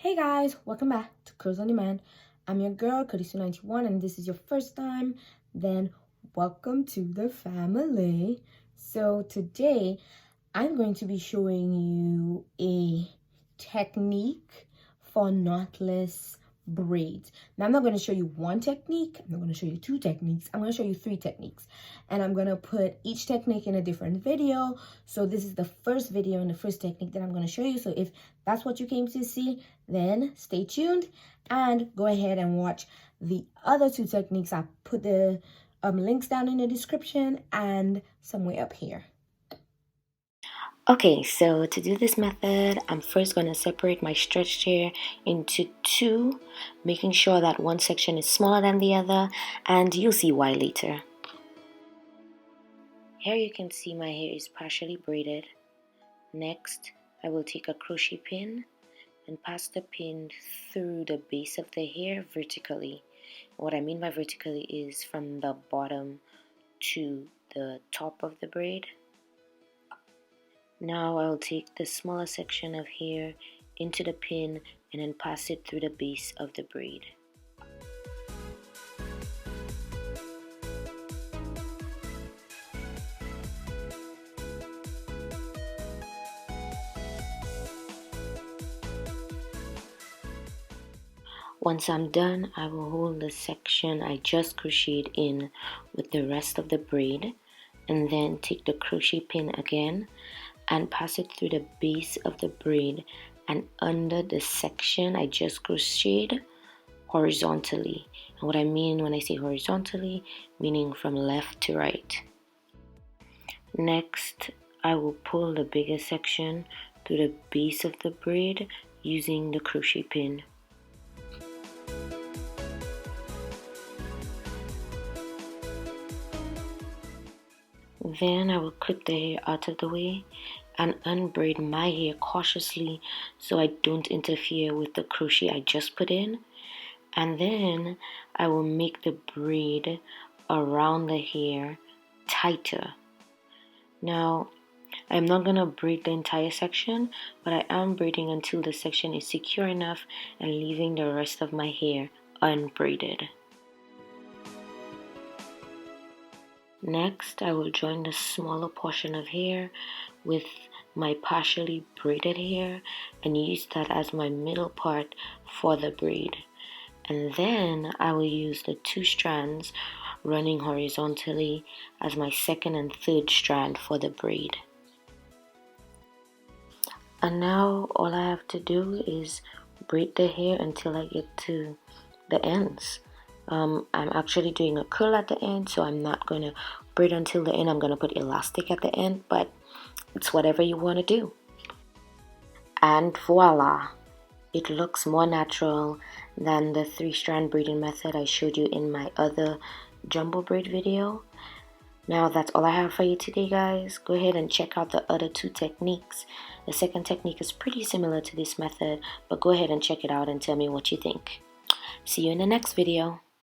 Hey guys, welcome back to Curls on Demand. I'm your girl, CurlsOnDemand, and this is your first time, then welcome to the family. So today, I'm going to be showing you a technique for knotless braids. Now, I'm not going to show you one technique. I'm not going to show you two techniques. I'm going to show you three techniques. And I'm going to put each technique in a different video. So this is the first video and the first technique that I'm going to show you. So if that's what you came to see, then stay tuned and go ahead and watch the other two techniques. I put the links down in the description and somewhere up here. Okay, so to do this method, I'm first going to separate my stretched hair into two, making sure that one section is smaller than the other, and you'll see why later. Here you can see my hair is partially braided. Next, I will take a crochet pin and pass the pin through the base of the hair vertically. What I mean by vertically is from the bottom to the top of the braid. Now I'll take the smaller section of hair into the pin and then pass it through the base of the braid. Once I'm done, I will hold the section I just crocheted in with the rest of the braid and then take the crochet pin again and pass it through the base of the braid and under the section I just crocheted horizontally. And what I mean when I say horizontally, meaning from left to right. Next, I will pull the bigger section through the base of the braid using the crochet pin. Then I will clip the hair out of the way and unbraid my hair cautiously so I don't interfere with the crochet I just put in. And then I will make the braid around the hair tighter. Now, I'm not going to braid the entire section, but I am braiding until the section is secure enough and leaving the rest of my hair unbraided. Next, I will join the smaller portion of hair with my partially braided hair and use that as my middle part for the braid. And then I will use the two strands running horizontally as my second and third strand for the braid. And now all I have to do is braid the hair until I get to the ends. I'm actually doing a curl at the end, so I'm not going to braid until the end. I'm going to put elastic at the end, but it's whatever you want to do. And voila! It looks more natural than the 3-strand braiding method I showed you in my other jumbo braid video. Now that's all I have for you today, guys. Go ahead and check out the other two techniques. The second technique is pretty similar to this method, but go ahead and check it out and tell me what you think. See you in the next video.